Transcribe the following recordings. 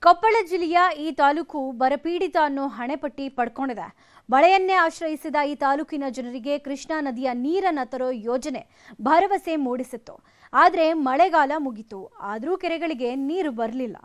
ಕೊಪ್ಪಳ ಜಿಲ್ಲೆಯ ಈ ತಾಲೂಕು ಬರಪೀಡಿತ ಅನ್ನೋ ಹಣೆಪಟ್ಟಿ ಪಡ್ಕೊಂಡಿದೆ. ಮಳೆಯನ್ನೇ ಆಶ್ರಯಿಸಿದ ಈ ತಾಲೂಕಿನ ಜನರಿಗೆ ಕೃಷ್ಣಾ ನದಿಯ ನೀರನ್ನು ತರೋ ಯೋಜನೆ ಭರವಸೆ ಮೂಡಿಸಿತ್ತು. ಆದರೆ ಮಳೆಗಾಲ ಮುಗಿತು, ಆದರೂ ಕೆರೆಗಳಿಗೆ ನೀರು ಬರಲಿಲ್ಲ.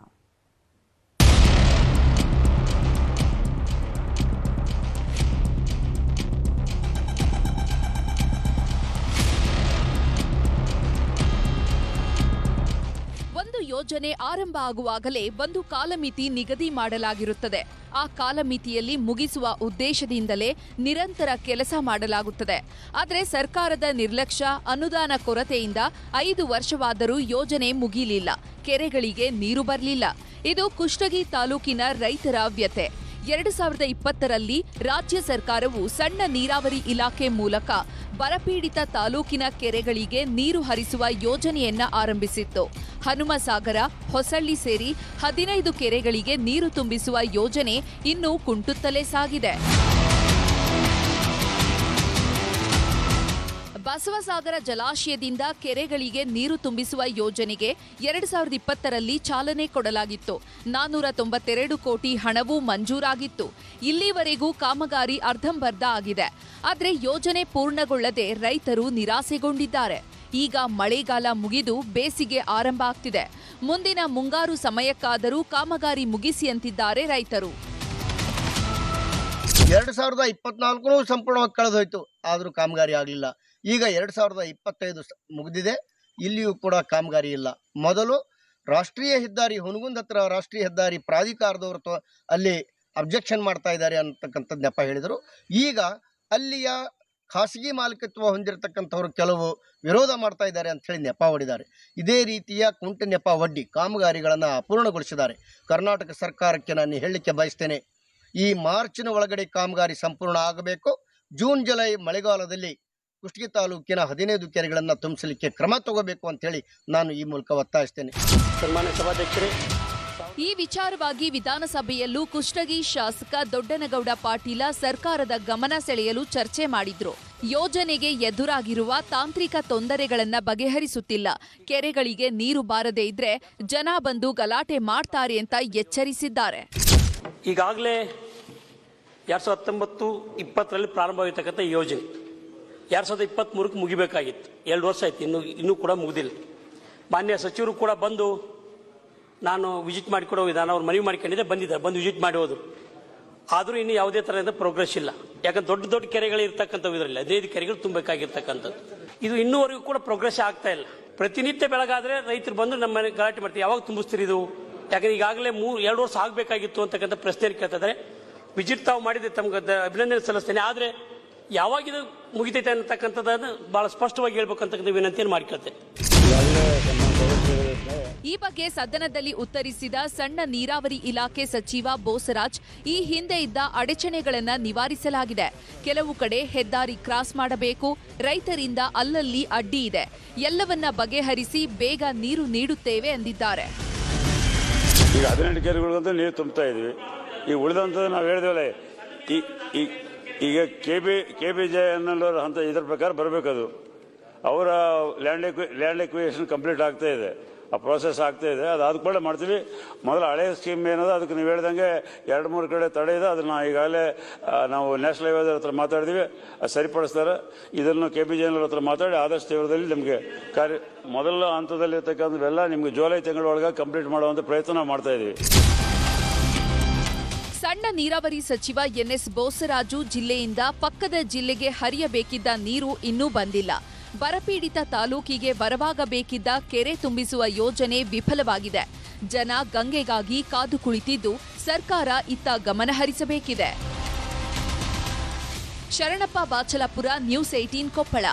ಯೋಜನೆ ಆರಂಭ ಆಗುವಾಗಲೇ ಒಂದು ಕಾಲಮಿತಿ ನಿಗದಿ ಮಾಡಲಾಗಿರುತ್ತದೆ. ಆ ಕಾಲಮಿತಿಯಲ್ಲಿ ಮುಗಿಸುವ ಉದ್ದೇಶದಿಂದಲೇ ನಿರಂತರ ಕೆಲಸ ಮಾಡಲಾಗುತ್ತದೆ. ಆದರೆ ಸರ್ಕಾರದ ನಿರ್ಲಕ್ಷ್ಯ, ಅನುದಾನ ಕೊರತೆಯಿಂದ 5 ವರ್ಷವಾದರೂ ಯೋಜನೆ ಮುಗಿಲಿಲ್ಲ, ಕೆರೆಗಳಿಗೆ ನೀರು ಬರಲಿಲ್ಲ. ಇದು ಕುಷ್ಟಗಿ ತಾಲೂಕಿನ ರೈತರ ವ್ಯಥೆ. 2020ರಲ್ಲಿ ರಾಜ್ಯ ಸರ್ಕಾರವು ಸಣ್ಣ ನೀರಾವರಿ ಇಲಾಖೆ ಮೂಲಕ ಬರಪೀಡಿತ ತಾಲೂಕಿನ ಕೆರೆಗಳಿಗೆ ನೀರು ಹರಿಸುವ ಯೋಜನೆಯನ್ನ ಆರಂಭಿಸಿತ್ತು. ಹನುಮಸಾಗರ, ಹೊಸಳ್ಳಿ ಸೇರಿ 15 ಕೆರೆಗಳಿಗೆ ನೀರು ತುಂಬಿಸುವ ಯೋಜನೆ ಇನ್ನೂ ಕುಂಟುತ್ತಲೇ ಸಾಗಿದೆ. ಬಸವಸಾಗರ ಜಲಾಶಯದಿಂದ ಕೆರೆಗಳಿಗೆ ನೀರು ತುಂಬಿಸುವ ಯೋಜನೆಗೆ 2020ರಲ್ಲಿ ಚಾಲನೆ ಕೊಡಲಾಗಿತ್ತು. 492 ಕೋಟಿ ಹಣವೂ ಮಂಜೂರಾಗಿತ್ತು. ಇಲ್ಲಿವರೆಗೂ ಕಾಮಗಾರಿ ಅರ್ಧಂಬರ್ಧ ಆಗಿದೆ. ಆದರೆ ಯೋಜನೆ ಪೂರ್ಣಗೊಳ್ಳದೆ ರೈತರು ನಿರಾಸೆಗೊಂಡಿದ್ದಾರೆ. ಈಗ ಮಳೆಗಾಲ ಮುಗಿದು ಬೇಸಿಗೆ ಆರಂಭ ಆಗ್ತಿದೆ. ಮುಂದಿನ ಮುಂಗಾರು ಸಮಯಕ್ಕಾದರೂ ಕಾಮಗಾರಿ ಮುಗಿಸಿ ಅಂತಿದ್ದಾರೆ ರೈತರು. 2024 ಸಂಪೂರ್ಣವಾಗಿ ಕಳೆದೋಯ್ತು, ಆದರೂ ಕಾಮಗಾರಿ ಆಗಲಿಲ್ಲ. ಈಗ 2025 ಮುಗಿದಿದೆ, ಇಲ್ಲಿಯೂ ಕೂಡ ಕಾಮಗಾರಿ ಇಲ್ಲ. ಮೊದಲು ರಾಷ್ಟ್ರೀಯ ಹೆದ್ದಾರಿ ಹುನಗುಂದ ಹತ್ರ ರಾಷ್ಟ್ರೀಯ ಹೆದ್ದಾರಿ ಪ್ರಾಧಿಕಾರದವರು ಅಲ್ಲಿ ಅಬ್ಜೆಕ್ಷನ್ ಮಾಡ್ತಾ ಇದ್ದಾರೆ ಅಂತಕ್ಕಂಥದ್ದು ನೆಪ ಹೇಳಿದರು. ಈಗ ಅಲ್ಲಿಯ ಖಾಸಗಿ ಮಾಲೀಕತ್ವ ಹೊಂದಿರತಕ್ಕಂಥವ್ರು ಕೆಲವು ವಿರೋಧ ಮಾಡ್ತಾ ಇದ್ದಾರೆ ಅಂತ ಹೇಳಿ ನೆಪ ಹೊಡಿದ್ದಾರೆ. ಇದೇ ರೀತಿಯ ಕುಂಟು ನೆಪ ಒಡ್ಡಿ ಕಾಮಗಾರಿಗಳನ್ನು ಅಪೂರ್ಣಗೊಳಿಸಿದ್ದಾರೆ. ಕರ್ನಾಟಕ ಸರ್ಕಾರಕ್ಕೆ ನಾನು ಹೇಳಲಿಕ್ಕೆ ಬಯಸ್ತೇನೆ, ಈ ಮಾರ್ಚಿನ ಒಳಗಡೆ ಕಾಮಗಾರಿ ಸಂಪೂರ್ಣ ಆಗಬೇಕು. ಜೂನ್ ಜುಲೈ ಮಳೆಗಾಲದಲ್ಲಿ ಕುಷ್ಟಗಿ ತಾಲೂಕಿನ 15 ಕೆರೆಗಳನ್ನು ತುಂಬಿಸಲಿಕ್ಕೆ ಕ್ರಮ ತಗೋಬೇಕು ಅಂತ ಹೇಳಿ ನಾನು ಈ ಮೂಲಕ ಒತ್ತಾಯಿಸ್ತೇನೆ. ಸನ್ಮಾನ್ಯ ಸಭಾಧ್ಯಕ್ಷರೇ, ಈ ವಿಚಾರವಾಗಿ ವಿಧಾನಸಭೆಯಲ್ಲೂ ಕುಷ್ಟಗಿ ಶಾಸಕ ದೊಡ್ಡನಗೌಡ ಪಾಟೀಲ ಸರ್ಕಾರದ ಗಮನ ಸೆಳೆಯಲು ಚರ್ಚೆ ಮಾಡಿದ್ರು. ಯೋಜನೆಗೆ ಎದುರಾಗಿರುವ ತಾಂತ್ರಿಕ ತೊಂದರೆಗಳನ್ನು ಬಗೆಹರಿಸುತ್ತಿಲ್ಲ, ಕೆರೆಗಳಿಗೆ ನೀರು ಬಾರದೇ ಇದ್ರೆ ಜನ ಬಂದು ಗಲಾಟೆ ಮಾಡ್ತಾರೆ ಅಂತ ಎಚ್ಚರಿಸಿದ್ದಾರೆ. ಈಗಾಗಲೇ 2019-20ರಲ್ಲಿ ಪ್ರಾರಂಭವಾಗಿರ್ತಕ್ಕಂಥ ಯೋಜನೆ 2023ಕ್ಕೆ ಮುಗಿಬೇಕಾಗಿತ್ತು. 2 ವರ್ಷ ಆಯ್ತು, ಇನ್ನೂ ಕೂಡ ಮುಗಿದಿಲ್ಲ. ಮಾನ್ಯ ಸಚಿವರು ಕೂಡ ಬಂದು ನಾನು ವಿಸಿಟ್ ಮಾಡಿಕೊಡೋ ವಿಧಾನ ಅವ್ರು ಮನವಿ ಮಾಡ್ಕೊಂಡಿದ್ದೆ, ಬಂದು ವಿಸಿಟ್ ಮಾಡಿ ಹೋದ್ರು. ಆದರೂ ಇನ್ನೂ ಯಾವುದೇ ಥರದ ಪ್ರೋಗ್ರೆಸ್ ಇಲ್ಲ. ಯಾಕಂದ್ರೆ ದೊಡ್ಡ ದೊಡ್ಡ ಕೆರೆಗಳು ಇರ್ತಕ್ಕಂಥವು, ಇದರಲ್ಲಿ 15 ಕೆರೆಗಳು ತುಂಬಬೇಕಾಗಿರ್ತಕ್ಕಂಥದ್ದು. ಇದು ಇನ್ನೂವರೆಗೂ ಕೂಡ ಪ್ರೋಗ್ರೆಸ್ ಆಗ್ತಾ ಇಲ್ಲ. ಪ್ರತಿನಿತ್ಯ ಬೆಳಗಾದ್ರೆ ರೈತರು ಬಂದು ನಮ್ಮ ಮನೆ ಗಲಾಟೆ ಮಾಡ್ತೀವಿ, ಯಾವಾಗ ತುಂಬಿಸ್ತೀರಿ ಇದು? ಯಾಕಂದ್ರೆ ಈಗಾಗಲೇ 2 ವರ್ಷ ಆಗಬೇಕಾಗಿತ್ತು ಅಂತಕ್ಕಂಥ ಪ್ರಶ್ನೆ ಕೇಳ್ತಿದ್ದಾರೆ. ವಿಸಿಟ್ ತಾವು ಮಾಡಿದ್ರೆ ತಮ್ಗೆ ಅಭಿನಂದನೆ ಸಲ್ಲಿಸ್ತೇನೆ. ಆದರೆ ಯಾವಾಗಿದು ಮುಗಿತೈತೆ ಅನ್ನತಕ್ಕಂಥದ್ದನ್ನು ಬಹಳ ಸ್ಪಷ್ಟವಾಗಿ ಹೇಳ್ಬೇಕಂತಕ್ಕಂಥ ವಿನಂತಿಯನ್ನು ಮಾಡಿಕೊಳ್ತೇನೆ. ಈ ಬಗ್ಗೆ ಸದನದಲ್ಲಿ ಉತ್ತರಿಸಿದ ಸಣ್ಣ ನೀರಾವರಿ ಇಲಾಖೆ ಸಚಿವ ಬೋಸರಾಜ್, ಈ ಹಿಂದೆ ಇದ್ದ ಅಡಚಣೆಗಳನ್ನು ನಿವಾರಿಸಲಾಗಿದೆ. ಕೆಲವು ಕಡೆ ಹೆದ್ದಾರಿ ಕ್ರಾಸ್ ಮಾಡಬೇಕು, ರೈತರಿಂದ ಅಲ್ಲಲ್ಲಿ ಅಡ್ಡಿ ಇದೆ, ಎಲ್ಲವನ್ನ ಬಗೆಹರಿಸಿ ಬೇಗ ನೀರು ನೀಡುತ್ತೇವೆ ಎಂದಿದ್ದಾರೆ. ಈಗ 18 ಕೆರೆಗಳಿಗಂತೂ ನೀರು ತುಂಬ್ತಾ ಇದ್ವಿ. ಈಗ ಉಳಿದಂಥದ್ದು ನಾವು ಹೇಳಿದ್ವಲ್ಲ, ಈಗ KBJ ಅನ್ನೋ ಹಂತ ಇದರ ಪ್ರಕಾರ ಬರಬೇಕದು. ಅವರ ಲ್ಯಾಂಡ್ ಎಕ್ವಿಷನ್ ಕಂಪ್ಲೀಟ್ ಆಗ್ತಾ ಇದೆ, ಆ ಪ್ರೋಸೆಸ್ ಆಗ್ತಾ ಇದೆ. ಅದು ಕೂಡ ಮಾಡ್ತೀವಿ. ಮೊದಲು ಹಳೆಯ ಸ್ಕೀಮ್ ಏನದ ಅದಕ್ಕೆ ನೀವು ಹೇಳ್ದಂಗೆ 2-3 ಕಡೆ ತಡೆ ಇದೆ. ಅದನ್ನು ಈಗಾಗಲೇ ನಾವು ನ್ಯಾಷನಲ್ ಹೈವೇ ಹತ್ರ ಮಾತಾಡಿದ್ವಿ, ಅದು ಸರಿಪಡಿಸ್ತಾರೆ. ಇದನ್ನು KBJ ಹತ್ರ ಮಾತಾಡಿ ಆದಷ್ಟು ತೀವ್ರದಲ್ಲಿ ನಮಗೆ ಮೊದಲ ಹಂತದಲ್ಲಿ ಇರ್ತಕ್ಕಂಥವೆಲ್ಲ ನಿಮಗೆ ಜುಲೈ ತಿಂಗಳೊಳಗೆ ಕಂಪ್ಲೀಟ್ ಮಾಡುವಂಥ ಪ್ರಯತ್ನ ನಾವು ಮಾಡ್ತಾ ಇದ್ದೀವಿ. ಸಣ್ಣ ನೀರಾವರಿ ಸಚಿವ NS ಬೋಸರಾಜು, ಜಿಲ್ಲೆಯಿಂದ ಪಕ್ಕದ ಜಿಲ್ಲೆಗೆ ಹರಿಯಬೇಕಿದ್ದ ನೀರು ಇನ್ನೂ ಬಂದಿಲ್ಲ. ಬರಪೀಡಿತ ತಾಲೂಕಿಗೆ ಬರವಾಗಬೇಕಿದ್ದ ಕೆರೆ ತುಂಬಿಸುವ ಯೋಜನೆ ವಿಫಲವಾಗಿದೆ. ಜನ ಗಂಗೆಗಾಗಿ ಕಾದು ಕುಳಿತಿದ್ದು ಸರ್ಕಾರ ಇತ್ತ ಗಮನಹರಿಸಬೇಕಿದೆ. ಶರಣಪ್ಪ ಬಾಚಲಾಪುರ, ನ್ಯೂಸ್ 18 ಕೊಪ್ಪಳ.